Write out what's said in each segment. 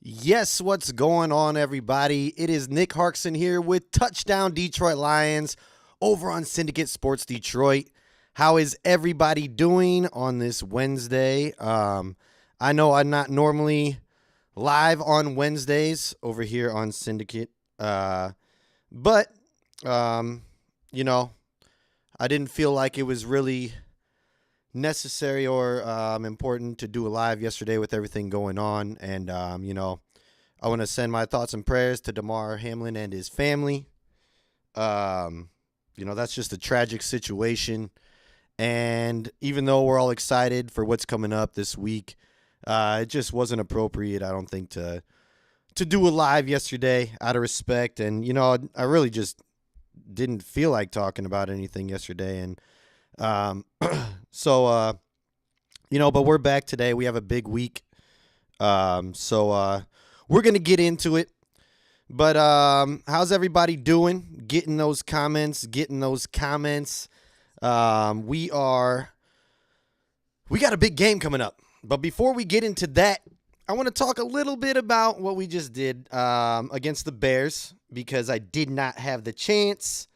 Yes, what's going on, everybody? It is Nick Harkson here with Touchdown Detroit Lions over on Syndicate Sports Detroit. How is everybody doing on this Wednesday? I know I'm not normally live on Wednesdays over here on Syndicate, but um, you know, I didn't feel like it was really necessary or important to do a live yesterday with everything going on. And, I want to send my thoughts and prayers to Damar Hamlin and his family. That's just a tragic situation. And even though we're all excited for what's coming up this week, it just wasn't appropriate, I don't think, to do a live yesterday out of respect. And, I really just didn't feel like talking about anything yesterday. And um, but we're back today. We have a big week. We're going to get into it. But how's everybody doing? Getting those comments. We got a big game coming up. But before we get into that, I want to talk a little bit about what we just did against the Bears, because I did not have the chance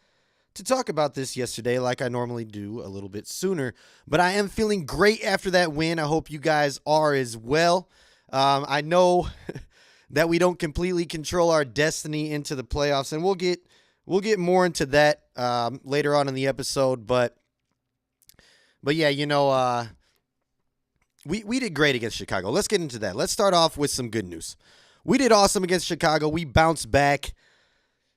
to talk about this yesterday like I normally do a little bit sooner. But I am feeling great after that win. I hope you guys are as well. I know that we don't completely control our destiny into the playoffs, and we'll get more into that later on in the episode. But yeah, we did great against Chicago. Let's get into that. Let's start off with some good news. We did awesome against Chicago. We bounced back.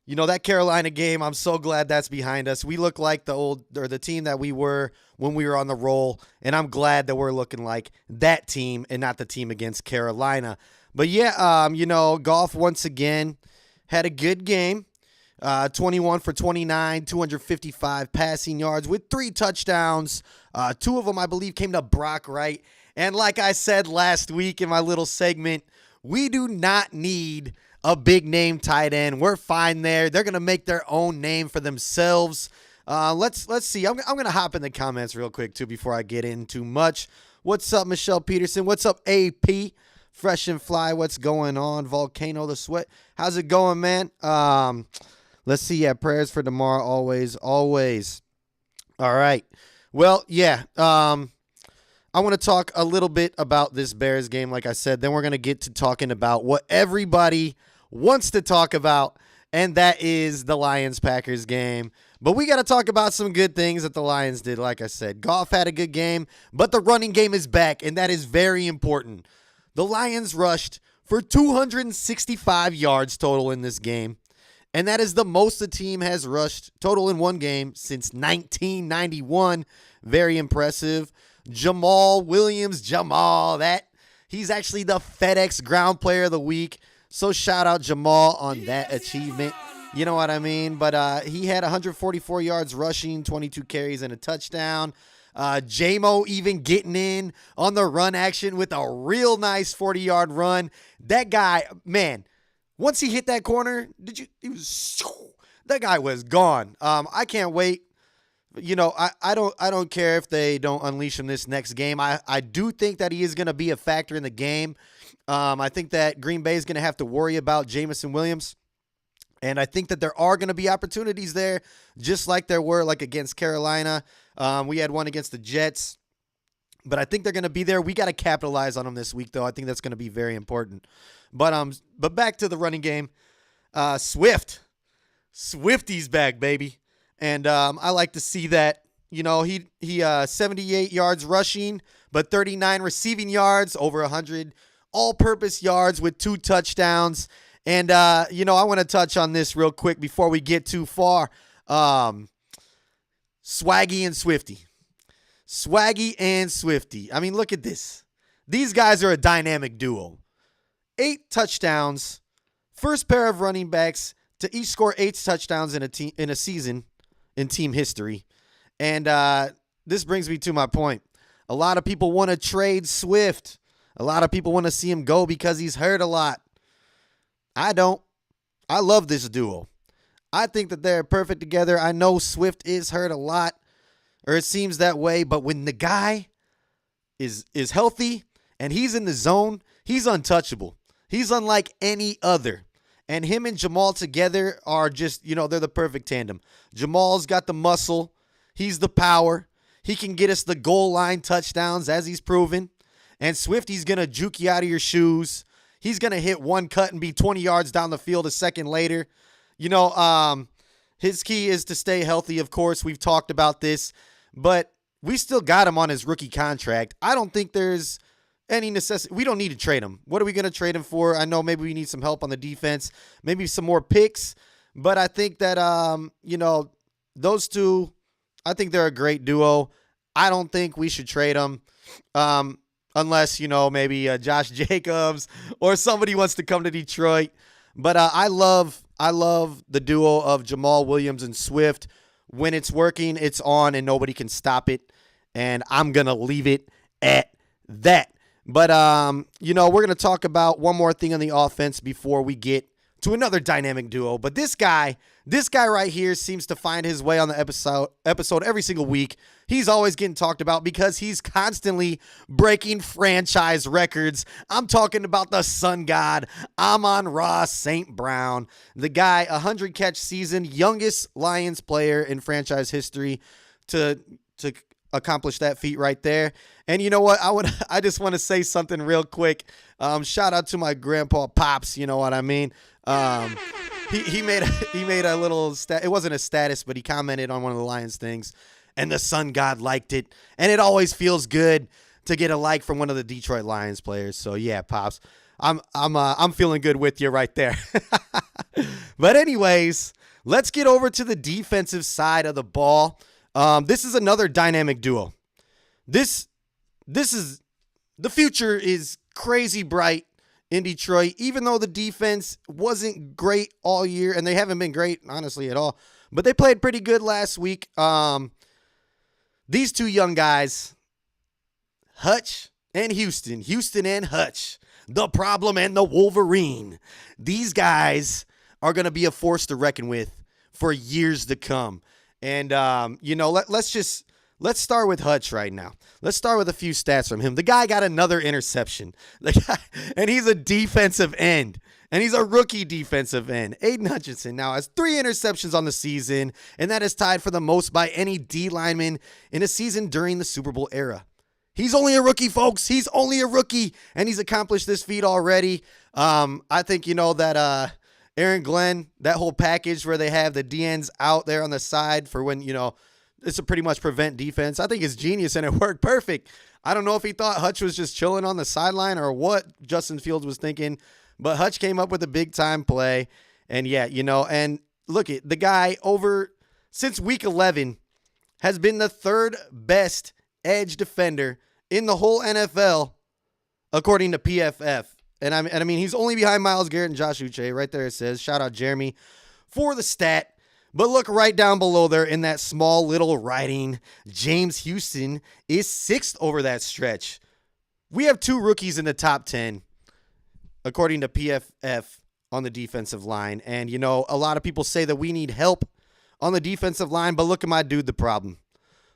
That Carolina game, I'm so glad that's behind us. We look like the team that we were when we were on the roll, and I'm glad that we're looking like that team and not the team against Carolina. But yeah, Goff once again had a good game. 21 for 29, 255 passing yards with 3 touchdowns. 2 of them, I believe, came to Brock Wright. And like I said last week in my little segment, we do not need a big name tight end. We're fine there. They're going to make their own name for themselves. Let's see. I'm going to hop in the comments real quick, too, before I get in too much. What's up, Michelle Peterson? What's up, AP? Fresh and Fly, what's going on? Volcano the Sweat. How's it going, man? Let's see. Yeah, prayers for tomorrow. Always. All right. Well, yeah. I want to talk a little bit about this Bears game, like I said. Then we're going to get to talking about what everybody wants to talk about, and that is the Lions-Packers game. But we got to talk about some good things that the Lions did, like I said. Goff had a good game, but the running game is back, and that is very important. The Lions rushed for 265 yards total in this game, and that is the most the team has rushed total in one game since 1991. Very impressive. Jamal Williams, he's actually the FedEx Ground Player of the Week. So shout out Jamal on that achievement. You know what I mean? But he had 144 yards rushing, 22 carries, and a touchdown. J-Mo even getting in on the run action with a real nice 40-yard run. That guy, man, once he hit that corner, that guy was gone. I can't wait. I don't care if they don't unleash him this next game. I do think that he is going to be a factor in the game. I think that Green Bay is going to have to worry about Jameson Williams. And I think that there are going to be opportunities there, just like there were like against Carolina. We had one against the Jets. But I think they're going to be there. We got to capitalize on them this week, though. I think that's going to be very important. But back to the running game. Swifty's back, baby. And I like to see that. He 78 yards rushing, but 39 receiving yards, over 100 all-purpose yards with 2 touchdowns. And, I want to touch on this real quick before we get too far. Swaggy and Swifty. I mean, look at this. These guys are a dynamic duo. 8 touchdowns. First pair of running backs to each score 8 touchdowns in a season in team history. And this brings me to my point. A lot of people want to trade Swift. A lot of people want to see him go because he's hurt a lot. I don't. I love this duo. I think that they're perfect together. I know Swift is hurt a lot, or it seems that way, but when the guy is healthy and he's in the zone, he's untouchable. He's unlike any other. And him and Jamal together are just, they're the perfect tandem. Jamal's got the muscle. He's the power. He can get us the goal line touchdowns, as he's proven. And Swift, he's going to juke you out of your shoes. He's going to hit one cut and be 20 yards down the field a second later. His key is to stay healthy, of course. We've talked about this. But we still got him on his rookie contract. I don't think there's any necessity. We don't need to trade him. What are we going to trade him for? I know maybe we need some help on the defense, maybe some more picks. But I think that, those two, I think they're a great duo. I don't think we should trade them unless, maybe Josh Jacobs or somebody wants to come to Detroit. But I love the duo of Jamal Williams and Swift. When it's working, it's on and nobody can stop it. And I'm going to leave it at that. But, we're going to talk about one more thing on the offense before we get to another dynamic duo. But this guy right here seems to find his way on the episode every single week. He's always getting talked about because he's constantly breaking franchise records. I'm talking about the Sun God, Amon-Ra St. Brown. The guy, 100-catch season, youngest Lions player in franchise history to accomplish that feat right there. And you know what? I just want to say something real quick. Shout out to my grandpa Pops, you know what I mean? He made a little it wasn't a status, but he commented on one of the Lions things, and the Sun God liked it. And it always feels good to get a like from one of the Detroit Lions players. So yeah, Pops, I'm feeling good with you right there. But anyways, let's get over to the defensive side of the ball. This is another dynamic duo. This is the future is crazy bright in Detroit, even though the defense wasn't great all year, and they haven't been great, honestly, at all. But they played pretty good last week. These two young guys, Hutch and Houston and Hutch, the Problem and the Wolverine. These guys are going to be a force to reckon with for years to come. And, let's start with Hutch right now. Let's start with a few stats from him. The guy got another interception. And he's a defensive end. And he's a rookie defensive end. Aiden Hutchinson now has 3 interceptions on the season, and that is tied for the most by any D lineman in a season during the Super Bowl era. He's only a rookie, folks. He's only a rookie, and he's accomplished this feat already. I think that Aaron Glenn, that whole package where they have the DNs out there on the side for when, it's a pretty much prevent defense, I think it's genius, and it worked perfect. I don't know if he thought Hutch was just chilling on the sideline or what Justin Fields was thinking, but Hutch came up with a big-time play. And, yeah, and look at the guy since week 11 has been the 3rd best edge defender in the whole NFL, according to PFF. And I mean, he's only behind Myles Garrett and Josh Uche. Right there it says, shout out Jeremy for the stat. But look right down below there in that small little writing, James Houston is 6th over that stretch. We have 2 rookies in the top 10, according to PFF, on the defensive line. And, a lot of people say that we need help on the defensive line, but look at my dude, the problem.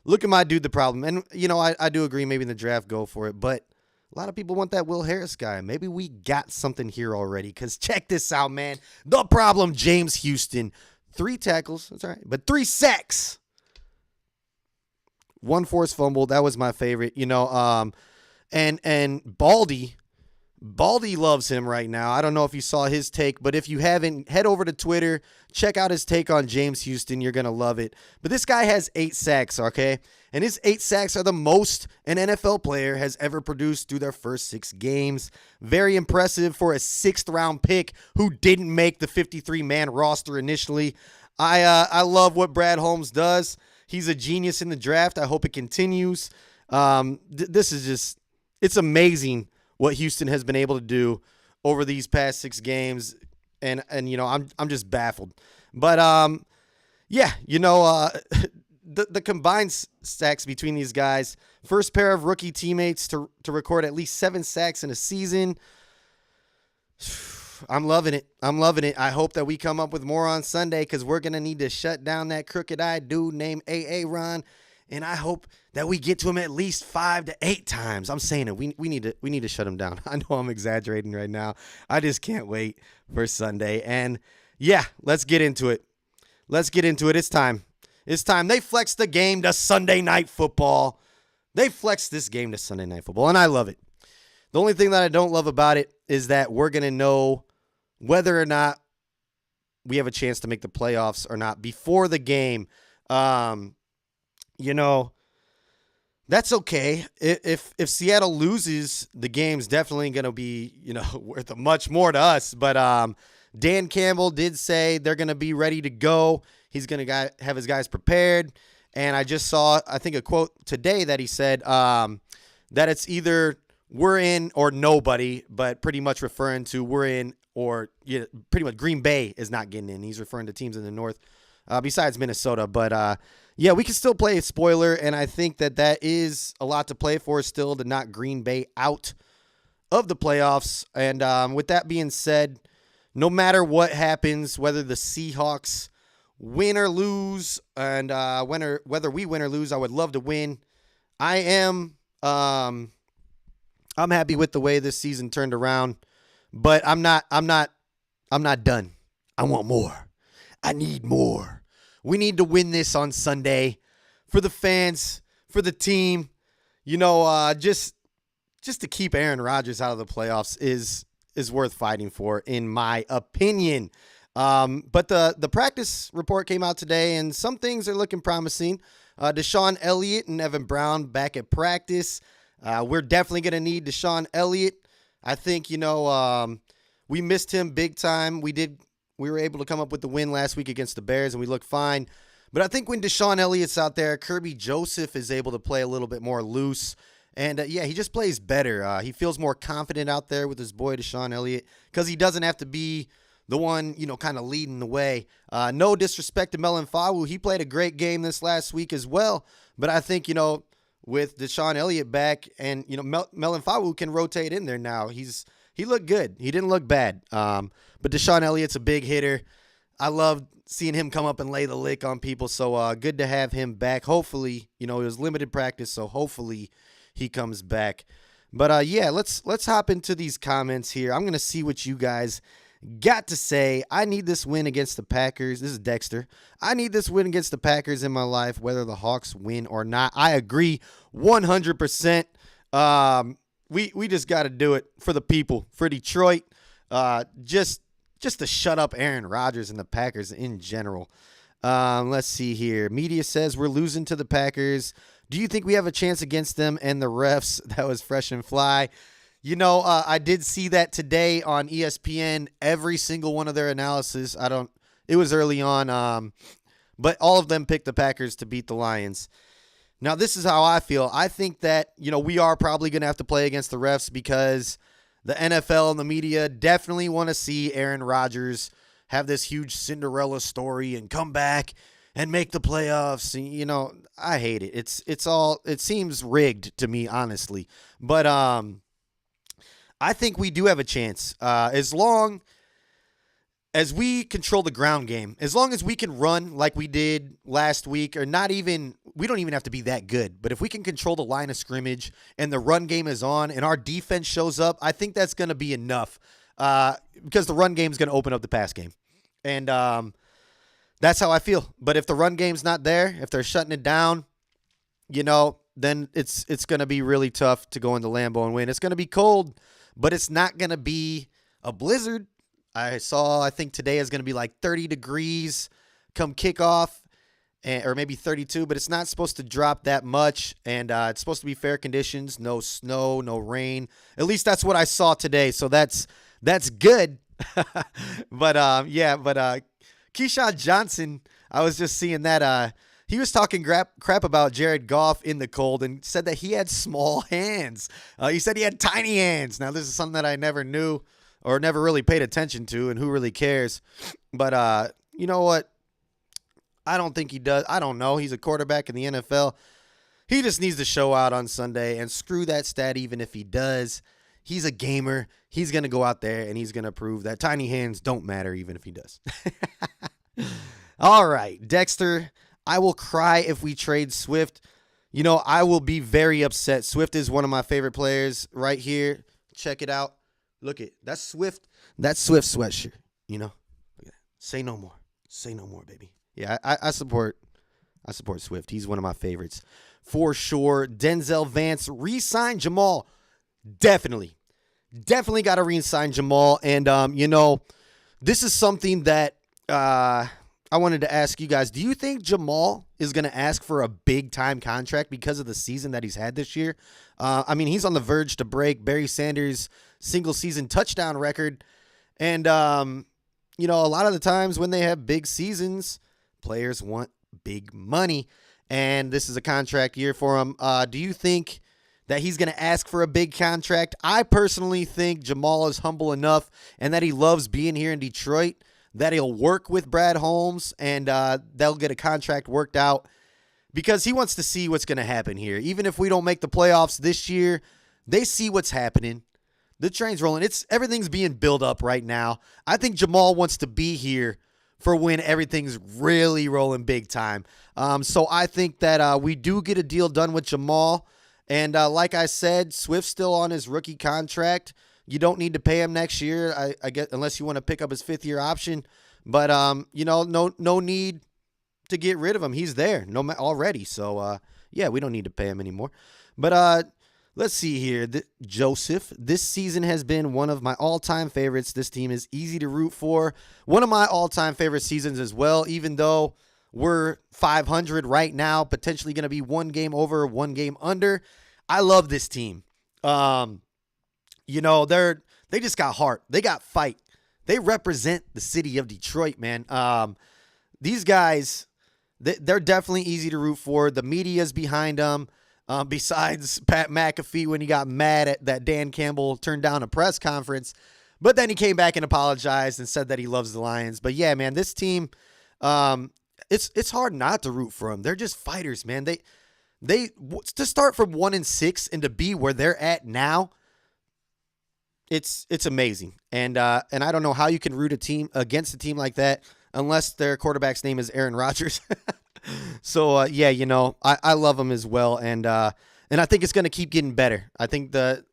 And, I do agree, maybe in the draft, go for it. But a lot of people want that Will Harris guy. Maybe we got something here already, because check this out, man. The problem, James Houston. 3 tackles, that's all right, but 3 sacks. 1 forced fumble, that was my favorite. And Baldy loves him right now. I don't know if you saw his take, but if you haven't, head over to Twitter, check out his take on James Houston. You're going to love it. But this guy has 8 sacks, okay? And his 8 sacks are the most an NFL player has ever produced through their first 6 games. Very impressive for a 6th-round pick who didn't make the 53-man roster initially. I love what Brad Holmes does. He's a genius in the draft. I hope it continues. This is just, it's amazing what Houston has been able to do over these past 6 games. And I'm just baffled. But, the combined sacks between these guys, first pair of rookie teammates to record at least 7 sacks in a season. I'm loving it. I hope that we come up with more on Sunday, because we're going to need to shut down that crooked-eyed dude named A.A. Ron and I hope that we get to him at least 5 to 8 times. I'm saying it. We need to shut him down. I know I'm exaggerating right now. I just can't wait for Sunday. And yeah, let's get into it. It's time. They flexed the game to Sunday Night Football. They flexed this game to Sunday Night Football, and I love it. The only thing that I don't love about it is that we're going to know whether or not we have a chance to make the playoffs or not before the game. That's okay. If Seattle loses, the game's definitely going to be, worth much more to us. But Dan Campbell did say they're going to be ready to go. He's going to have his guys prepared. And I just saw, I think, a quote today that he said that it's either we're in or nobody, but pretty much referring to we're in or pretty much Green Bay is not getting in. He's referring to teams in the North besides Minnesota. But, we can still play a spoiler, and I think that is a lot to play for still to knock Green Bay out of the playoffs. And with that being said, no matter what happens, whether the Seahawks win or lose, and whether we win or lose, I would love to win. I'm happy with the way this season turned around, but I'm not done. I want more. I need more. We need to win this on Sunday for the fans, for the team. Just to keep Aaron Rodgers out of the playoffs is worth fighting for, in my opinion. But the practice report came out today, and some things are looking promising. Deshaun Elliott and Evan Brown back at practice. We're definitely going to need Deshaun Elliott. I think, we missed him big time. We were able to come up with the win last week against the Bears, and we look fine. But I think when Deshaun Elliott's out there, Kirby Joseph is able to play a little bit more loose. And, he just plays better. He feels more confident out there with his boy Deshaun Elliott because he doesn't have to be the one, kind of leading the way. No disrespect to Melon Fawu. He played a great game this last week as well. But I think, with Deshaun Elliott back and, Melon Fawu can rotate in there now. He looked good. He didn't look bad. But Deshaun Elliott's a big hitter. I love seeing him come up and lay the lick on people. So good to have him back. Hopefully, it was limited practice, so hopefully he comes back. But let's hop into these comments here. I'm going to see what you guys got to say. I need this win against the Packers. This is Dexter. I need this win against the Packers in my life, whether the Hawks win or not. I agree 100%. We just got to do it for the people, for Detroit. Just to shut up Aaron Rodgers and the Packers in general. Let's see here. Media says we're losing to the Packers. Do you think we have a chance against them and the refs? That was fresh and fly. I did see that today on ESPN, every single one of their analysis. It was early on, but all of them picked the Packers to beat the Lions. Now, this is how I feel. I think that, we are probably going to have to play against the refs because the NFL and the media definitely want to see Aaron Rodgers have this huge Cinderella story and come back and make the playoffs. I hate it. It seems rigged to me, honestly. But I think we do have a chance as long as we control the ground game, as long as we can run like we did last week, or we don't even have to be that good. But if we can control the line of scrimmage and the run game is on and our defense shows up, I think that's going to be enough because the run game is going to open up the pass game. And that's how I feel. But if the run game's not there, if they're shutting it down, then it's going to be really tough to go into Lambeau and win. It's going to be cold, but it's not going to be a blizzard. I think today is going to be like 30 degrees come kickoff, or maybe 32, but it's not supposed to drop that much, and it's supposed to be fair conditions, no snow, no rain. At least that's what I saw today, so that's good. But Keyshawn Johnson, I was just seeing that he was talking crap about Jared Goff in the cold and said that he had small hands. He said he had tiny hands. Now, this is something that I never knew or never really paid attention to, and who really cares? But you know what? I don't think he does. I don't know. He's a quarterback in the NFL. He just needs to show out on Sunday, and screw that stat even if he does. He's a gamer. He's going to go out there, and he's going to prove that tiny hands don't matter even if he does. All right, Dexter, I will cry if we trade Swift. I will be very upset. Swift is one of my favorite players right here. Check it out. Look at that's Swift. That's Swift sweatshirt. Look at that. Say no more. Say no more, baby. Yeah, I support Swift. He's one of my favorites for sure. Denzel Vance re-signed Jamal. Definitely got to re-sign Jamal. And this is something that I wanted to ask you guys. Do you think Jamal is going to ask for a big-time contract because of the season that he's had this year? He's on the verge to break Barry Sanders' single-season touchdown record. And, a lot of the times when they have big seasons, players want big money. And this is a contract year for him. Do you think that he's going to ask for a big contract? I personally think Jamal is humble enough and that he loves being here in Detroit that he'll work with Brad Holmes and they'll get a contract worked out because he wants to see what's going to happen here. Even if we don't make the playoffs this year, they see what's happening. The train's rolling. Everything's being built up right now. I think Jamal wants to be here for when everything's really rolling big time. So I think that we do get a deal done with Jamal. And like I said, Swift's still on his rookie contract. You don't need to pay him next year, I guess, unless you want to pick up his fifth-year option. But no need to get rid of him. He's there already. So we don't need to pay him anymore. But let's see here. Joseph, this season has been one of my all-time favorites. This team is easy to root for. One of my all-time favorite seasons as well, even though we're 500 right now, potentially going to be one game over, one game under. I love this team. They just got heart. They got fight. They represent the city of Detroit, man. These guys, they're definitely easy to root for. The media's behind them. Besides Pat McAfee when he got mad at that Dan Campbell turned down a press conference. But then he came back and apologized and said that he loves the Lions. But yeah, man, this team, it's hard not to root for them. They're just fighters, man. They to start from 1-6 and to be where they're at now, it's amazing. And I don't know how you can root against a team like that unless their quarterback's name is Aaron Rodgers. So, I love them as well. And I think it's going to keep getting better. I think we're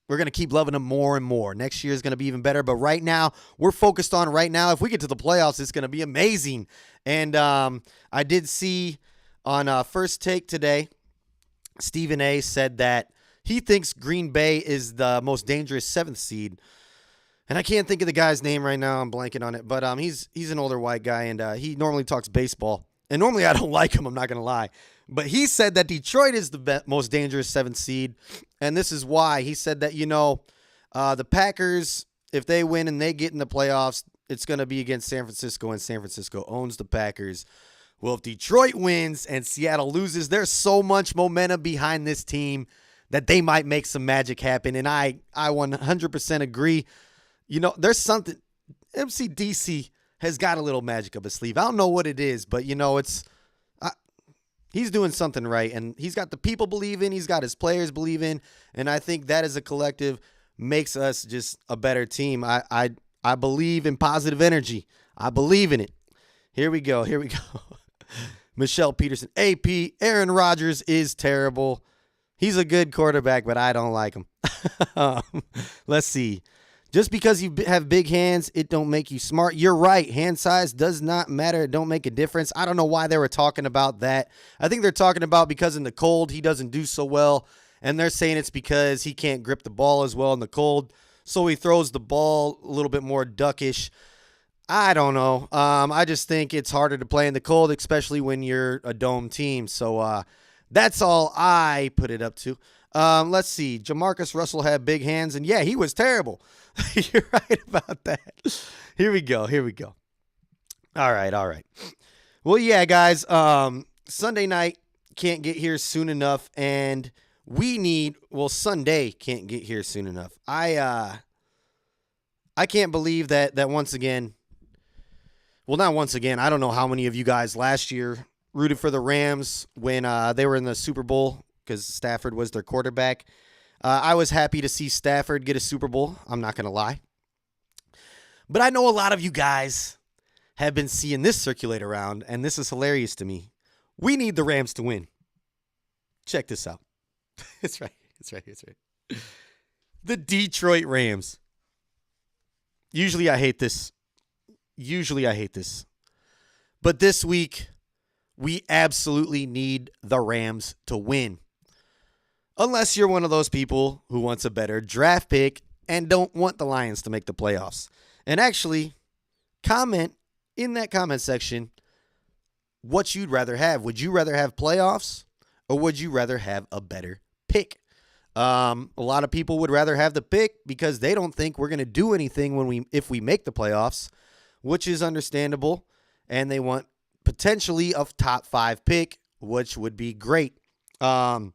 going to keep loving them more and more. Next year is going to be even better. But right now, we're focused on right now. If we get to the playoffs, it's going to be amazing. And I did see on First Take today, Stephen A. said that he thinks Green Bay is the most dangerous 7th seed. And I can't think of the guy's name right now. I'm blanking on it. But he's an older white guy, and he normally talks baseball. And normally I don't like him, I'm not going to lie. But he said that Detroit is the most dangerous 7th seed. And this is why. He said that, the Packers, if they win and they get in the playoffs, it's going to be against San Francisco, and San Francisco owns the Packers. Well, if Detroit wins and Seattle loses, there's so much momentum behind this team that they might make some magic happen. And I 100% agree. There's something. MCDC has got a little magic up his sleeve. I don't know what it is, but, he's doing something right. And he's got the people believe in. He's got his players believe in. And I think that as a collective makes us just a better team. I believe in positive energy. I believe in it. Here we go. Michelle Peterson. AP, Aaron Rodgers is terrible. He's a good quarterback, but I don't like him. Let's see. Just because you have big hands, it don't make you smart. You're right. Hand size does not matter. It don't make a difference. I don't know why they were talking about that. I think they're talking about because in the cold, he doesn't do so well. And they're saying it's because he can't grip the ball as well in the cold. So he throws the ball a little bit more duckish. I don't know. I just think it's harder to play in the cold, especially when you're a dome team. So that's all I put it up to. Let's see. Jamarcus Russell had big hands, and yeah, he was terrible. You're right about that. Here we go. All right. Well, yeah, guys, Sunday night can't get here soon enough, and Sunday can't get here soon enough. I can't believe that once again, well, not once again, I don't know how many of you guys last year rooted for the Rams when they were in the Super Bowl because Stafford was their quarterback. I was happy to see Stafford get a Super Bowl. I'm not going to lie. But I know a lot of you guys have been seeing this circulate around, and this is hilarious to me. We need the Rams to win. Check this out. It's right. The Detroit Rams. Usually I hate this. But this week, we absolutely need the Rams to win. Unless you're one of those people who wants a better draft pick and don't want the Lions to make the playoffs. And actually, comment in that comment section what you'd rather have. Would you rather have playoffs or would you rather have a better pick? A lot of people would rather have the pick because they don't think we're going to do anything if we make the playoffs, which is understandable. And they want potentially a top 5 pick, which would be great. Now,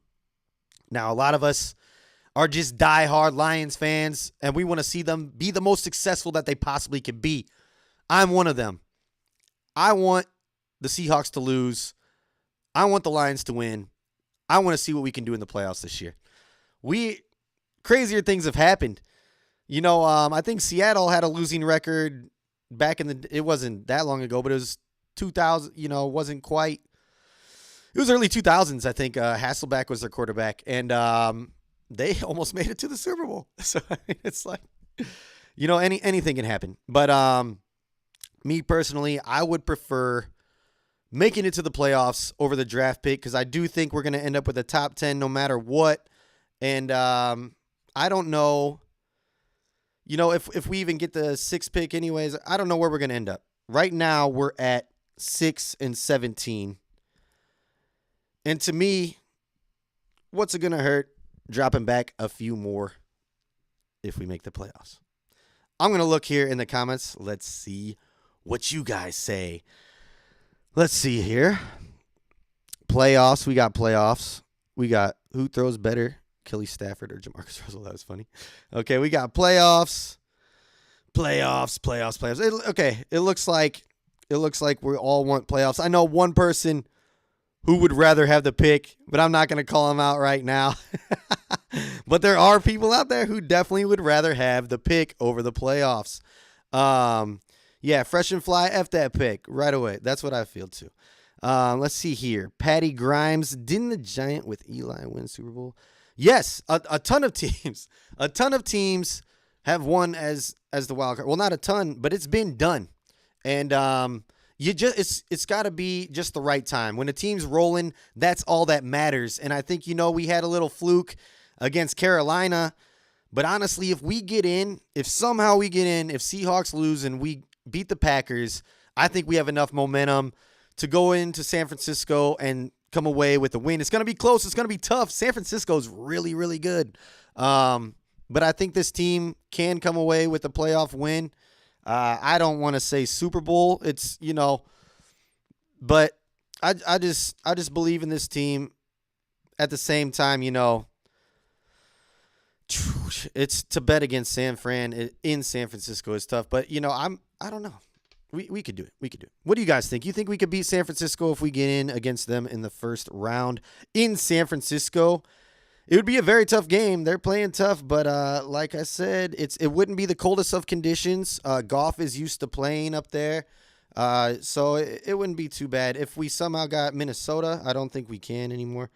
a lot of us are just diehard Lions fans, and we want to see them be the most successful that they possibly can be. I'm one of them. I want the Seahawks to lose. I want the Lions to win. I want to see what we can do in the playoffs this year. Crazier things have happened. I think Seattle had a losing record back it wasn't that long ago, but it was 2000, wasn't quite. It was early 2000s, I think. Hasselbeck was their quarterback, and they almost made it to the Super Bowl. So it's like, anything can happen. But me personally, I would prefer making it to the playoffs over the draft pick because I do think we're going to end up with a top 10 no matter what. And I don't know, if we even get the 6th pick anyways, I don't know where we're going to end up. Right now, we're at 6-17. And to me, what's it going to hurt? Dropping back a few more if we make the playoffs. I'm going to look here in the comments. Let's see what you guys say. Let's see here. Playoffs. We got playoffs. We got who throws better, Kelly Stafford or Jamarcus Russell. That was funny. Okay, we got playoffs. It looks like we all want playoffs. I know one person who would rather have the pick, but I'm not going to call him out right now. But there are people out there who definitely would rather have the pick over the playoffs. Yeah, fresh and fly, F that pick right away. That's what I feel too. Let's see here. Patty Grimes, didn't the Giant with Eli win Super Bowl? Yes, a ton of teams. A ton of teams have won as the wild card. Well, not a ton, but it's been done. And it's got to be just the right time. When a team's rolling, that's all that matters. And I think, we had a little fluke against Carolina. But honestly, if somehow we get in, if Seahawks lose and we beat the Packers, I think we have enough momentum to go into San Francisco and come away with a win. It's going to be close. It's going to be tough. San Francisco's really, really good. But I think this team can come away with a playoff win. I don't want to say Super Bowl. It's, but I just believe in this team. At the same time, it's to bet against San Fran in San Francisco is tough. But, I don't know. We could do it. What do you guys think? You think we could beat San Francisco if we get in against them in the first round in San Francisco? It would be a very tough game. They're playing tough, but like I said, it wouldn't be the coldest of conditions. Goff is used to playing up there, so it wouldn't be too bad. If we somehow got Minnesota, I don't think we can anymore.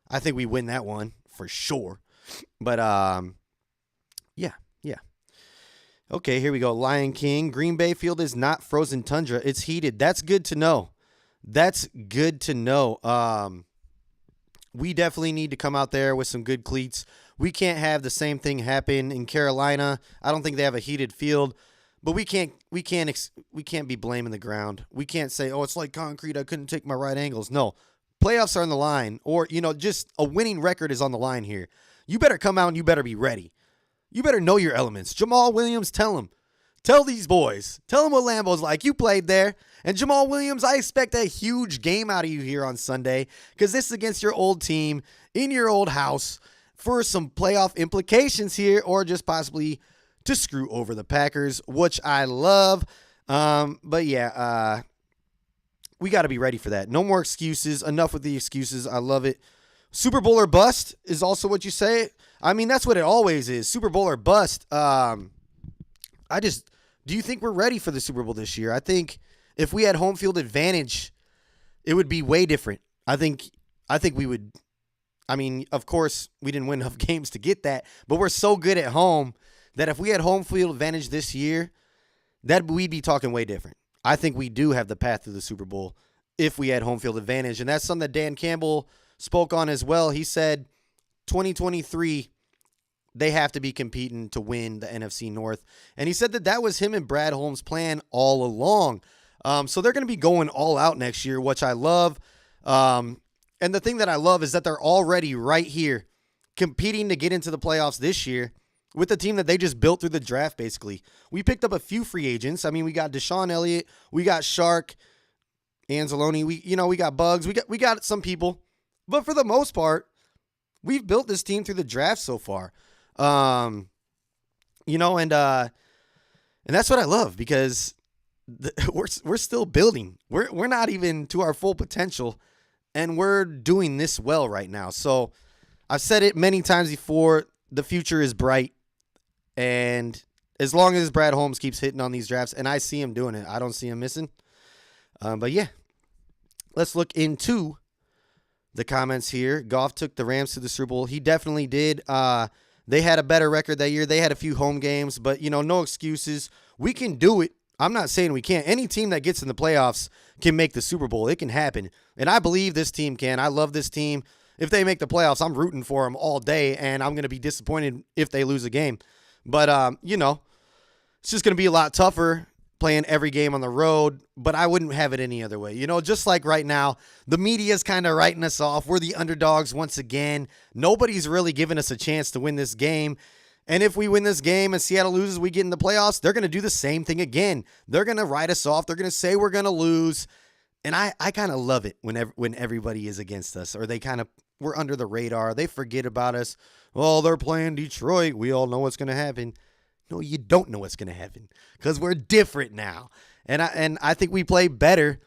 I think we win that one for sure. But yeah. Okay, here we go. Lion King. Green Bay Field is not frozen tundra. It's heated. That's good to know. We definitely need to come out there with some good cleats. We can't have the same thing happen in Carolina. I don't think they have a heated field, but we can't be blaming the ground. We can't say, "Oh, it's like concrete. I couldn't take my right angles." No. Playoffs are on the line, or just a winning record is on the line here. You better come out and you better be ready. You better know your elements. Jamal Williams, tell these boys. Tell them what Lambeau's like. You played there. And Jamal Williams, I expect a huge game out of you here on Sunday because this is against your old team in your old house for some playoff implications here or just possibly to screw over the Packers, which I love. But yeah, we got to be ready for that. No more excuses. Enough with the excuses. I love it. Super Bowl or bust is also what you say. I mean, that's what it always is. Super Bowl or bust. Do you think we're ready for the Super Bowl this year? I think if we had home field advantage, it would be way different. I think we would I mean, of course, we didn't win enough games to get that, but we're so good at home that if we had home field advantage this year, that we'd be talking way different. I think we do have the path to the Super Bowl if we had home field advantage, and that's something that Dan Campbell spoke on as well. He said 2023, they have to be competing to win the NFC North, and he said that was him and Brad Holmes' plan all along. So they're going to be going all out next year, which I love. And the thing that I love is that they're already right here competing to get into the playoffs this year with the team that they just built through the draft, basically. We picked up a few free agents. I mean, we got Deshaun Elliott, we got Shark, Anzalone, we got Bugs, we got some people. But for the most part, we've built this team through the draft so far. And that's what I love because we're still building. We're not even to our full potential, and we're doing this well right now. So I've said it many times before, the future is bright. And as long as Brad Holmes keeps hitting on these drafts, and I see him doing it, I don't see him missing. But yeah, let's look into the comments here. Goff took the Rams to the Super Bowl. He definitely did. They had a better record that year. They had a few home games, but, no excuses. We can do it. I'm not saying we can't. Any team that gets in the playoffs can make the Super Bowl. It can happen. And I believe this team can. I love this team. If they make the playoffs, I'm rooting for them all day, and I'm going to be disappointed if they lose a game. But, it's just going to be a lot tougher playing every game on the road, but I wouldn't have it any other way. Just like right now, the media's kind of writing us off. We're the underdogs once again. Nobody's really giving us a chance to win this game. And if we win this game and Seattle loses, we get in the playoffs, they're going to do the same thing again. They're going to write us off. They're going to say we're going to lose. And I kind of love it when everybody is against us, or we're under the radar. They forget about us. Oh, they're playing Detroit. We all know what's going to happen. No, you don't know what's going to happen because we're different now. And I think we play better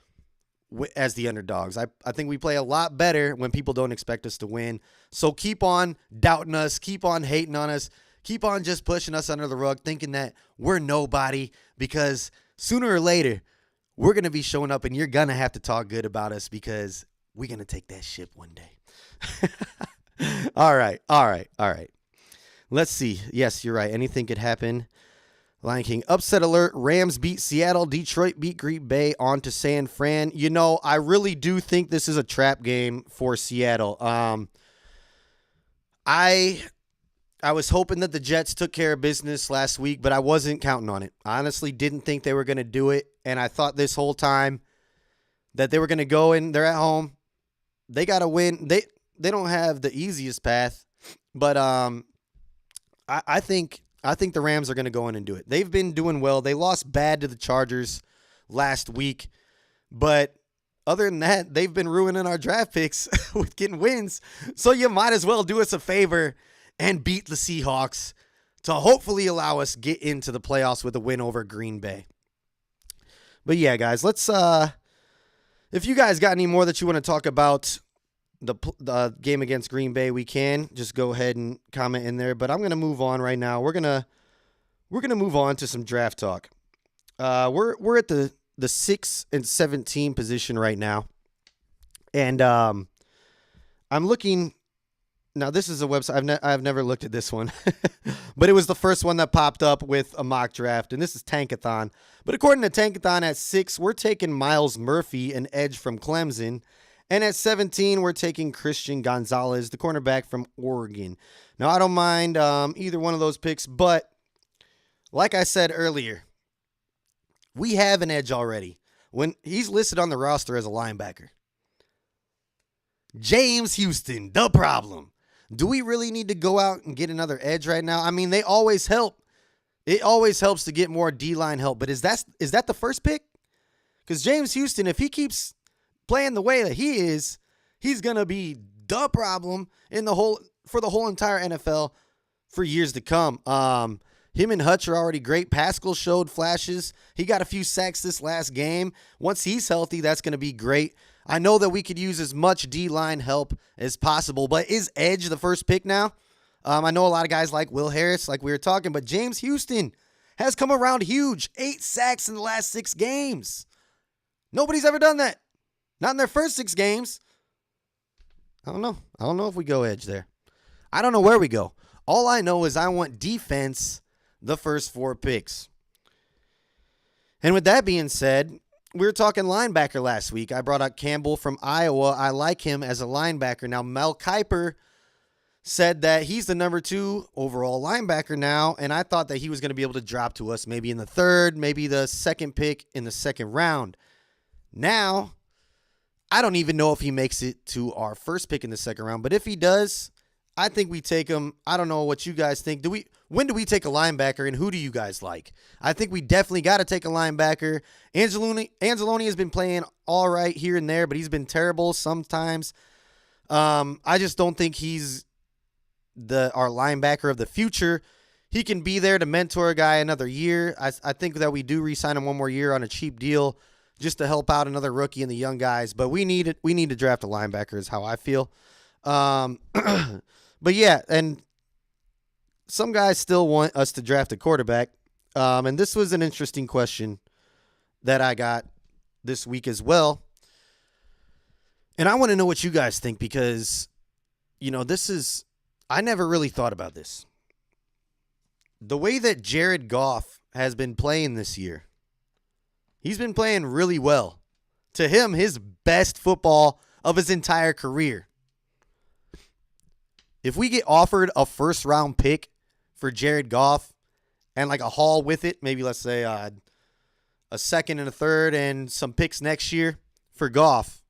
as the underdogs. I think we play a lot better when people don't expect us to win. So keep on doubting us. Keep on hating on us. Keep on just pushing us under the rug, thinking that we're nobody, because sooner or later, we're going to be showing up and you're going to have to talk good about us because we're going to take that ship one day. All right. Let's see. Yes, you're right. Anything could happen. Lion King, upset alert. Rams beat Seattle. Detroit beat Green Bay on to San Fran. I really do think this is a trap game for Seattle. I was hoping that the Jets took care of business last week, but I wasn't counting on it. I honestly didn't think they were going to do it, and I thought this whole time that they were going to go in. They're at home. They got to win. They don't have the easiest path, but I think the Rams are going to go in and do it. They've been doing well. They lost bad to the Chargers last week, but other than that, they've been ruining our draft picks with getting wins. So you might as well do us a favor and beat the Seahawks to hopefully allow us get into the playoffs with a win over Green Bay. But yeah, guys, let's if you guys got any more that you want to talk about the game against Green Bay, we can just go ahead and comment in there. But I'm going to move on right now. We're going to move on to some draft talk. We're at the 6 and 17 position right now. And I'm looking. Now, this is a website. I've never looked at this one, but it was the first one that popped up with a mock draft, and this is Tankathon. But according to Tankathon, at 6, we're taking Miles Murphy, an edge from Clemson, and at 17, we're taking Christian Gonzalez, the cornerback from Oregon. Now, I don't mind either one of those picks, but like I said earlier, we have an edge already when he's listed on the roster as a linebacker. James Houston, the problem. Do we really need to go out and get another edge right now? I mean, they always help. It always helps to get more D-line help. But is that the first pick? Because James Houston, if he keeps playing the way that he is, he's going to be the problem for the whole entire NFL for years to come. Him and Hutch are already great. Pascal showed flashes. He got a few sacks this last game. Once he's healthy, that's going to be great. I know that we could use as much D-line help as possible, but is edge the first pick now? I know a lot of guys like Will Harris, like we were talking, but James Houston has come around huge. 8 sacks in the last 6 games. Nobody's ever done that. Not in their first 6 games. I don't know. I don't know if we go edge there. I don't know where we go. All I know is I want defense the first 4 picks. And with that being said, we were talking linebacker last week. I brought up Campbell from Iowa. I like him as a linebacker. Now, Mel Kiper said that he's the number 2 overall linebacker now, and I thought that he was going to be able to drop to us maybe in the 3rd, maybe the 2nd pick in the 2nd round. Now, I don't even know if he makes it to our 1st pick in the 2nd round, but if he does, I think we take him. I don't know what you guys think. When do we take a linebacker, and who do you guys like? I think we definitely got to take a linebacker. Anzalone has been playing all right here and there, but he's been terrible sometimes. I just don't think he's our linebacker of the future. He can be there to mentor a guy another year. I think that we do re-sign him one more year on a cheap deal just to help out another rookie and the young guys. But we need to draft a linebacker is how I feel. But yeah, and some guys still want us to draft a quarterback. And this was an interesting question that I got this week as well. And I want to know what you guys think because, I never really thought about this. The way that Jared Goff has been playing this year, he's been playing really well. To him, his best football of his entire career. If we get offered a 1st-round pick for Jared Goff and like a haul with it, maybe let's say a 2nd and a 3rd and some picks next year for Goff,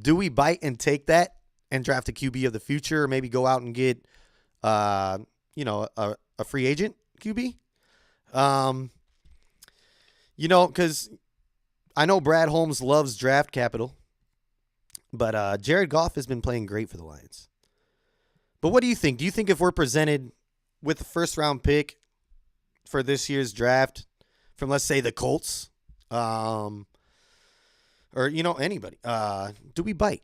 do we bite and take that and draft a QB of the future, or maybe go out and get, a free agent QB? Because I know Brad Holmes loves draft capital, but Jared Goff has been playing great for the Lions. But what do you think? Do you think if we're presented with the 1st-round pick for this year's draft from, let's say, the Colts, or anybody, do we bite?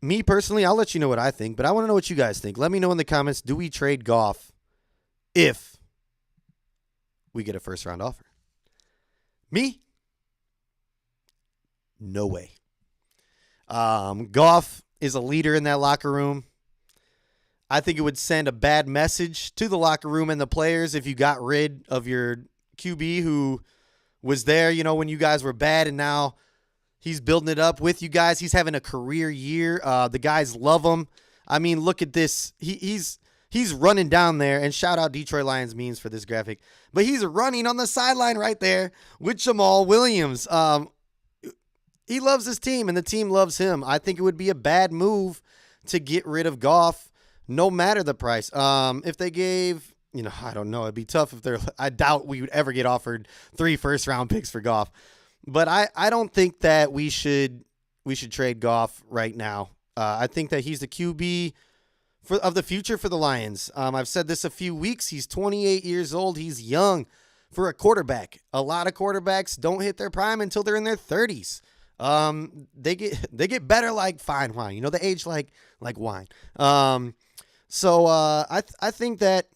Me personally, I'll let you know what I think, but I want to know what you guys think. Let me know in the comments, do we trade Goff if we get a 1st-round offer? Me? No way. Goff is a leader in that locker room. I think it would send a bad message to the locker room and the players if you got rid of your QB who was there, when you guys were bad, and now he's building it up with you guys. He's having a career year. The guys love him. I mean, look at this. He's running down there, and shout out Detroit Lions memes for this graphic. But he's running on the sideline right there with Jamal Williams. He loves his team, and the team loves him. I think it would be a bad move to get rid of Goff, no matter the price. If they gave, I don't know. It'd be tough I doubt we would ever get offered 3 1st-round picks for Goff. But I don't think that we should trade Goff right now. I think that he's the QB of the future for the Lions. I've said this a few weeks. He's 28 years old. He's young for a quarterback. A lot of quarterbacks don't hit their prime until they're in their 30s. They get better like fine wine. They age like wine. So I think that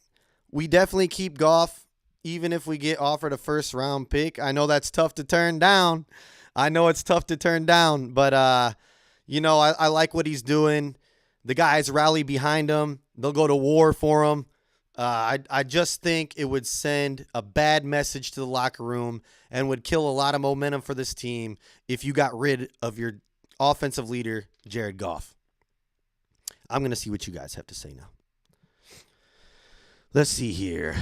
we definitely keep Goff. Even if we get offered a 1st-round pick. I know that's tough to turn down. But, I like what he's doing. The guys rally behind him. They'll go to war for him. I just think it would send a bad message to the locker room and would kill a lot of momentum for this team if you got rid of your offensive leader, Jared Goff. I'm going to see what you guys have to say now. Let's see here.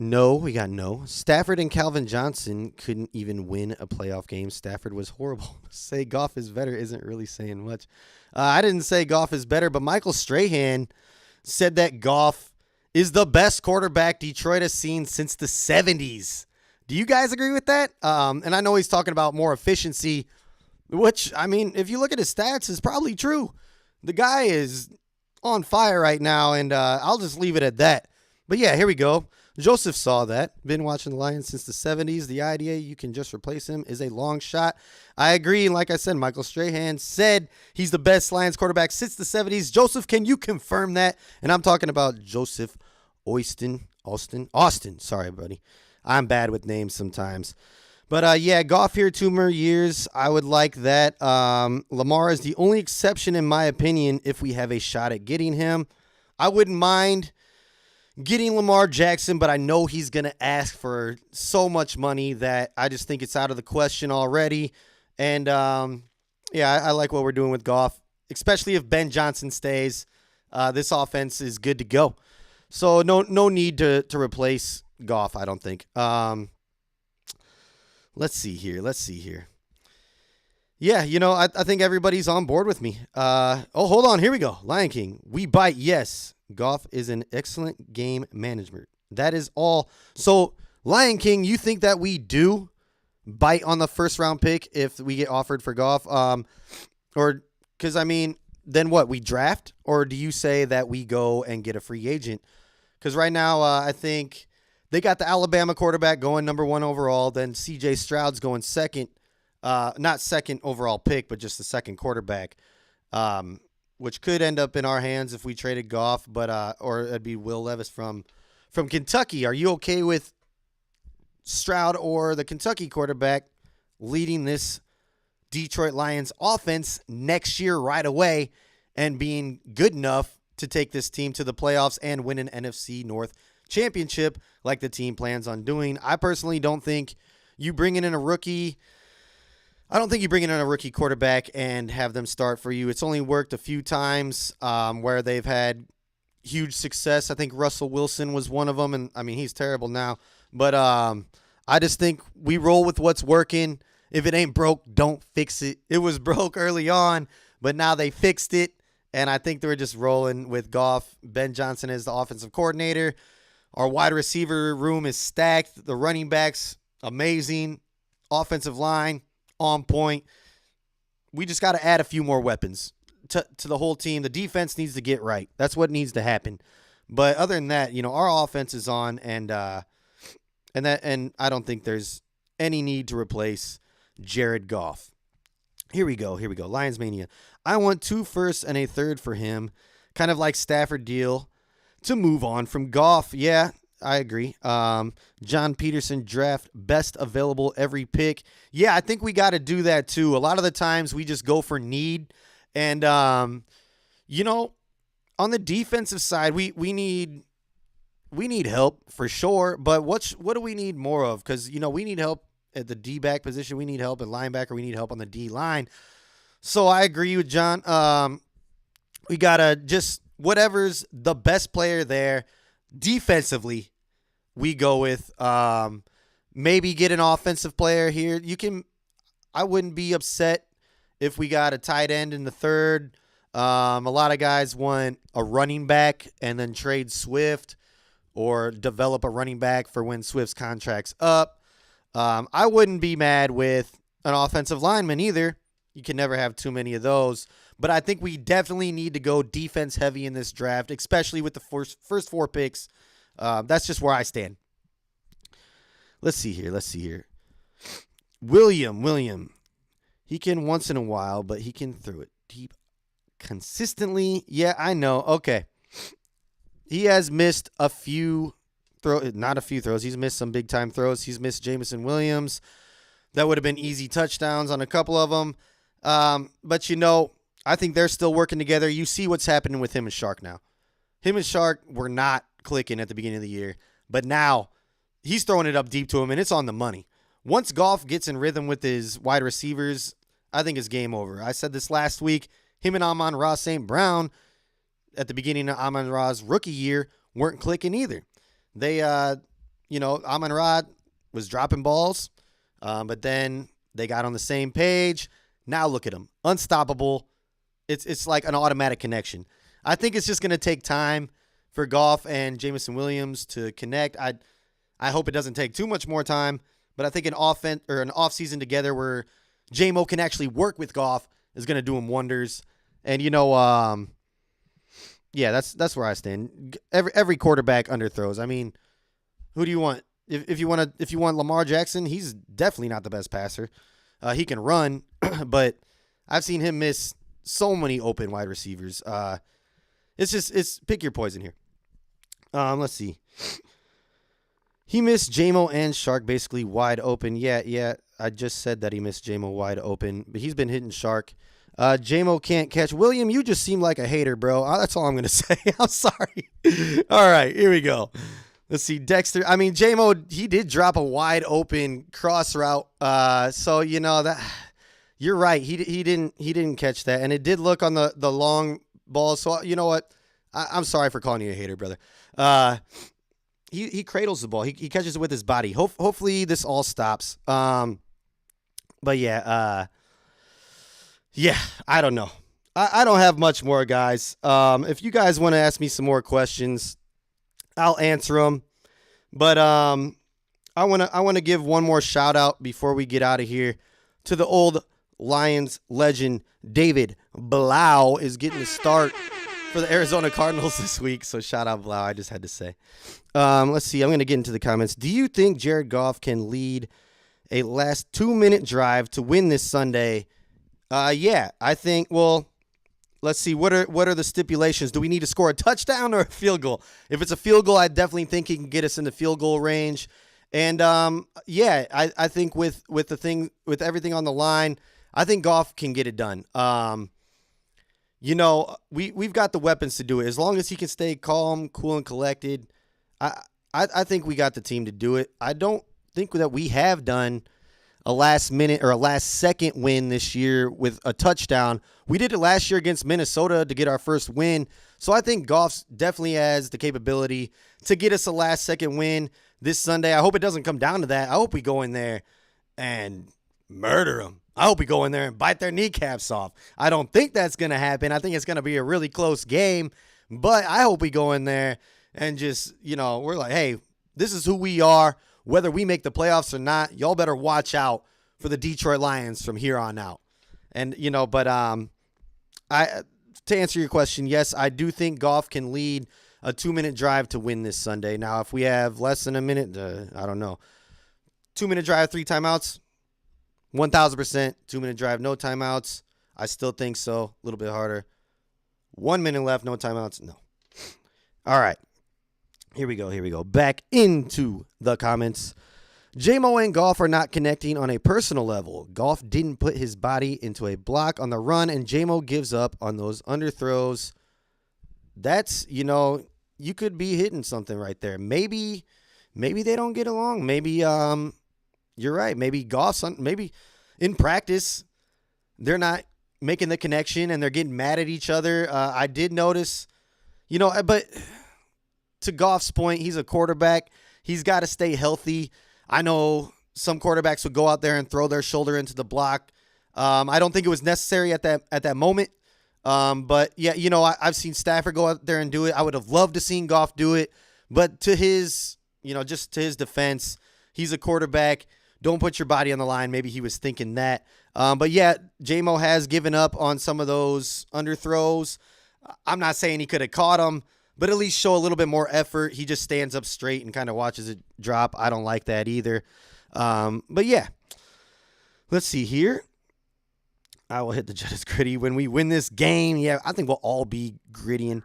No, we got no. Stafford and Calvin Johnson couldn't even win a playoff game. Stafford was horrible. Say Goff is better isn't really saying much. I didn't say Goff is better, but Michael Strahan said that Goff is the best quarterback Detroit has seen since the 70s. Do you guys agree with that? And I know he's talking about more efficiency, which, I mean, if you look at his stats, is probably true. The guy is on fire right now, and I'll just leave it at that. But yeah, here we go. Joseph saw that. Been watching the Lions since the 70s. The idea you can just replace him is a long shot. I agree. Like I said, Michael Strahan said he's the best Lions quarterback since the 70s. Joseph, can you confirm that? And I'm talking about Joseph Austin. Sorry, buddy. I'm bad with names sometimes. But yeah, Goff here 2 more years. I would like that. Lamar is the only exception, in my opinion, if we have a shot at getting him. I wouldn't mind getting Lamar Jackson, but I know he's going to ask for so much money that I just think it's out of the question already. And yeah, I like what we're doing with Goff, especially if Ben Johnson stays. This offense is good to go. So no need to replace Goff, I don't think. Let's see here. Yeah, I think everybody's on board with me. Hold on. Here we go. Lion King. We bite. Yes. Goff is an excellent game management. That is all. So, Lion King, you think that we do bite on the first round pick if we get offered for Goff? Or, because, then what? We draft? Or do you say that we go and get a free agent? Because right now, I think they got the Alabama quarterback going number 1 overall. Then C.J. Stroud's going second. Not second overall pick, but just the second quarterback, which could end up in our hands if we traded Goff, but or it'd be Will Levis from Kentucky. Are you okay with Stroud or the Kentucky quarterback leading this Detroit Lions offense next year right away and being good enough to take this team to the playoffs and win an NFC North championship like the team plans on doing? I personally don't think you bringing in a rookie. I don't think you bring in a rookie quarterback and have them start for you. It's only worked a few times where they've had huge success. I think Russell Wilson was one of them, and he's terrible now. But I just think we roll with what's working. If it ain't broke, don't fix it. It was broke early on, but now they fixed it, and I think they're just rolling with Goff. Ben Johnson is the offensive coordinator. Our wide receiver room is stacked. The running backs, amazing. Offensive line, on point. We just got to add a few more weapons to the whole team. The defense needs to get right. That's what needs to happen. But other than that, our offense is on, and I don't think there's any need to replace Jared Goff. Here we go. Lions Mania. I want 2 firsts and a third for him, kind of like Stafford deal, to move on from Goff. Yeah, I agree. John Peterson draft best available every pick. Yeah, I think we got to do that too. A lot of the times we just go for need. And, on the defensive side, we need help for sure. But what do we need more of? Because, we need help at the D-back position. We need help at linebacker. We need help on the D-line. So I agree with John. We got to just whatever's the best player there. Defensively, we go with maybe get an offensive player here. I wouldn't be upset if we got a tight end in the third. A lot of guys want a running back and then trade Swift or develop a running back for when Swift's contract's up. I wouldn't be mad with an offensive lineman either. You can never have too many of those. But I think we definitely need to go defense heavy in this draft, especially with the first 4 picks. That's just where I stand. Let's see here. William. He can once in a while, but he can throw it deep consistently. Yeah, I know. Okay. He has missed a few throws, not a few throws. He's missed some big-time throws. He's missed Jameson Williams. That would have been easy touchdowns on a couple of them. But, I think they're still working together. You see what's happening with him and Shark now. Him and Shark were not clicking at the beginning of the year, but now he's throwing it up deep to him, and it's on the money. Once Goff gets in rhythm with his wide receivers, I think it's game over. I said this last week. Him and Amon-Ra St. Brown at the beginning of Amon-Ra's rookie year weren't clicking either. They, Amon-Ra was dropping balls, but then they got on the same page. Now look at him. Unstoppable. It's like an automatic connection. I think it's just going to take time for Goff and Jameson Williams to connect. I hope it doesn't take too much more time, but I think an offseason together where J-Mo can actually work with Goff is going to do him wonders. And that's where I stand. Every quarterback underthrows. Who do you want? If you want Lamar Jackson, he's definitely not the best passer. He can run, but I've seen him miss so many open wide receivers. It's pick your poison here. Let's see. He missed JMO and Shark basically wide open. Yeah. I just said that he missed JMO wide open, but he's been hitting Shark. JMO can't catch. William, you just seem like a hater, bro. That's all I'm going to say. I'm sorry. All right, here we go. Let's see. Dexter. I mean, JMO, he did drop a wide open cross route. So, that you're right. He didn't catch that. And it did look on the long ball. So, you know what? I'm sorry for calling you a hater, brother. He cradles the ball. He catches it with his body. Hopefully this all stops. But yeah, I don't know. I don't have much more, guys. If you guys want to ask me some more questions, I'll answer them. But I want to give one more shout out before we get out of here to the old Lions legend. David Blau is getting the start for the Arizona Cardinals this week. So shout out Blau. I just had to say. Let's see. I'm going to get into the comments. Do you think Jared Goff can lead a last 2-minute drive to win this Sunday? Yeah, I think. Well, let's see. What are the stipulations? Do we need to score a touchdown or a field goal? If it's a field goal, I definitely think he can get us in the field goal range. And yeah, I think with everything on the line, I think Goff can get it done. We've got the weapons to do it as long as he can stay calm, cool, and collected. I think we got the team to do it. I don't think that we have done a last minute or a last second win this year with a touchdown. We did it last year against Minnesota to get our first win. So I think Goff definitely has the capability to get us a last second win this Sunday. I hope it doesn't come down to that. I hope we go in there and murder them. I hope we go in there and bite their kneecaps off. I don't think that's going to happen. I think it's going to be a really close game, but I hope we go in there and just, we're like, hey, this is who we are. Whether we make the playoffs or not, y'all better watch out for the Detroit Lions from here on out. And, to answer your question, yes, I do think Goff can lead a 2-minute drive to win this Sunday. Now, if we have less than a minute, I don't know. 2-minute drive, 3 timeouts, 1,000%. 2-minute drive, no timeouts. I still think so. A little bit harder. 1 minute left, no timeouts. No. All right. Here we go. Back into the comments. JMO and Goff are not connecting on a personal level. Goff didn't put his body into a block on the run, and JMO gives up on those underthrows. That's, you could be hitting something right there. Maybe they don't get along. Maybe you're right. Maybe Goff's maybe in practice they're not making the connection and they're getting mad at each other. I did notice, but to Goff's point, he's a quarterback. He's got to stay healthy. I know some quarterbacks would go out there and throw their shoulder into the block. I don't think it was necessary at that moment. But yeah, I've seen Stafford go out there and do it. I would have loved to seen Goff do it, but to his, just to his defense, he's a quarterback. Don't put your body on the line. Maybe he was thinking that. But yeah, JMO has given up on some of those underthrows. I'm not saying he could have caught them, but at least show a little bit more effort. He just stands up straight and kind of watches it drop. I don't like that either. But yeah, let's see here. I will hit the Jets gritty when we win this game. Yeah, I think we'll all be grittying.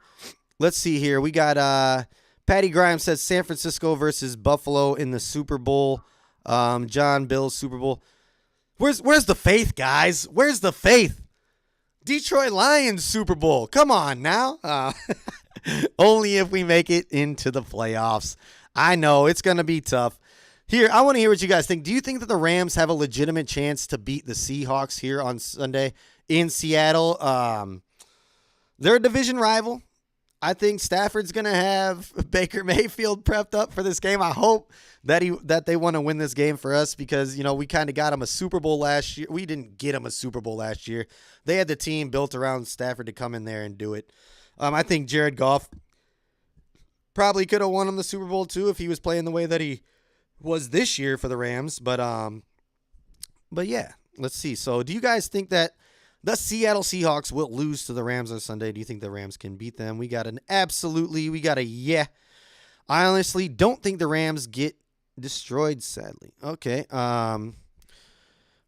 Let's see here. We got Patty Grimes says San Francisco versus Buffalo in the Super Bowl. John Bill's Super Bowl. Where's the faith, guys? Where's the faith? Detroit Lions Super Bowl. Come on now. Only if we make it into the playoffs. I know it's going to be tough. Here, I want to hear what you guys think. Do you think that the Rams have a legitimate chance to beat the Seahawks here on Sunday in Seattle? They're a division rival. I think Stafford's going to have Baker Mayfield prepped up for this game. I hope that they want to win this game for us because, we kind of got him a Super Bowl last year. We didn't get him a Super Bowl last year. They had the team built around Stafford to come in there and do it. I think Jared Goff probably could have won him the Super Bowl too if he was playing the way that he was this year for the Rams. But yeah, let's see. So do you guys think that the Seattle Seahawks will lose to the Rams on Sunday? Do you think the Rams can beat them? We got a yeah. I honestly don't think the Rams get destroyed, sadly. Okay.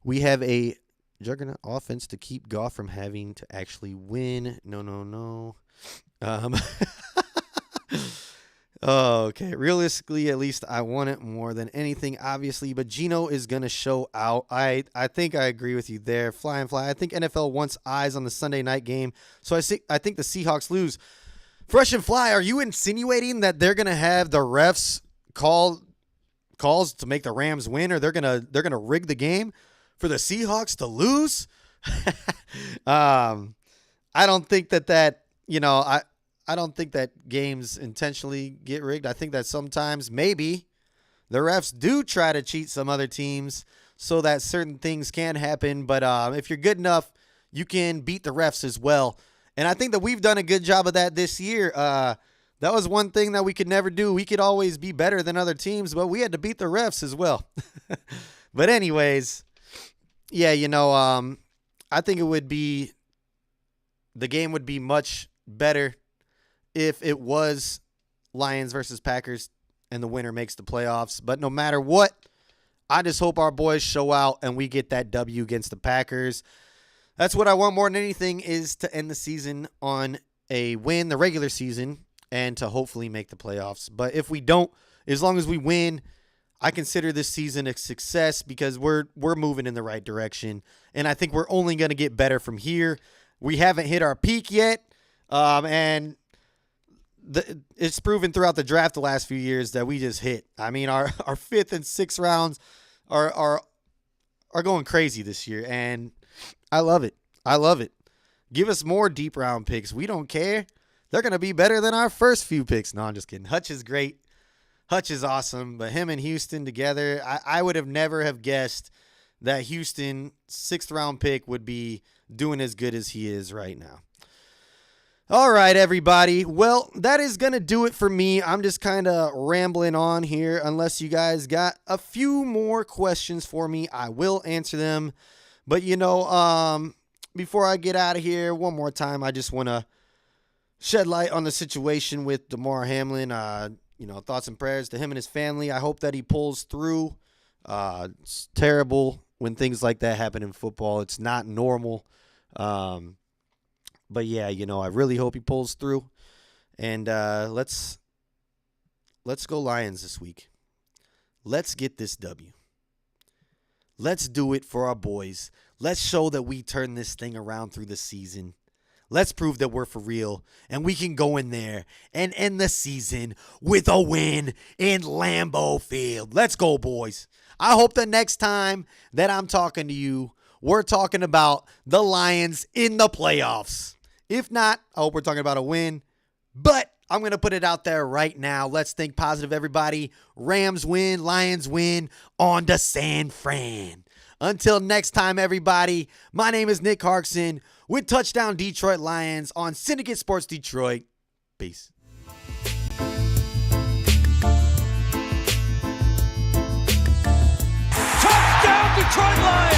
We have a juggernaut offense to keep Goff from having to actually win. No. Oh, okay. Realistically, at least I want it more than anything, obviously. But Geno is going to show out. I think I agree with you there. Fly and fly. I think NFL wants eyes on the Sunday night game. So I think the Seahawks lose. Fresh and fly, are you insinuating that they're going to have the refs calls to make the Rams win, or they're gonna rig the game for the Seahawks to lose? I don't think that I don't think that games intentionally get rigged. I think that sometimes maybe the refs do try to cheat some other teams so that certain things can happen. But if you're good enough, you can beat the refs as well. And I think that we've done a good job of that this year. That was one thing that we could never do. We could always be better than other teams, but we had to beat the refs as well. But anyways, yeah, I think the game would be much better if it was Lions versus Packers and the winner makes the playoffs. But no matter what, I just hope our boys show out and we get that W against the Packers. That's what I want more than anything, is to end the season on a win, the regular season, and to hopefully make the playoffs. But if we don't, as long as we win, I consider this season a success because we're moving in the right direction. And I think we're only going to get better from here. We haven't hit our peak yet. And it's proven throughout the draft the last few years that we just hit. I mean, our fifth and sixth rounds are going crazy this year. And I love it. I love it. Give us more deep round picks. We don't care. They're going to be better than our first few picks. No, I'm just kidding. Hutch is great. Hutch is awesome. But him and Houston together, I would have never have guessed that Houston, 6th round pick, would be doing as good as he is right now. All right, everybody. Well, that is going to do it for me. I'm just kind of rambling on here. Unless you guys got a few more questions for me, I will answer them. But, before I get out of here, one more time, I just want to shed light on the situation with Damar Hamlin. Thoughts and prayers to him and his family. I hope that he pulls through. It's terrible when things like that happen in football. It's not normal. But yeah, I really hope he pulls through. And let's go Lions this week. Let's get this W. Let's do it for our boys. Let's show that we turn this thing around through the season. Let's prove that we're for real, and we can go in there and end the season with a win in Lambeau Field. Let's go, boys. I hope the next time that I'm talking to you, we're talking about the Lions in the playoffs. If not, I hope we're talking about a win, but I'm going to put it out there right now. Let's think positive, everybody. Rams win, Lions win on to San Fran. Until next time, everybody, my name is Nick Harkson with Touchdown Detroit Lions on Syndicate Sports Detroit. Peace. Touchdown Detroit Lions!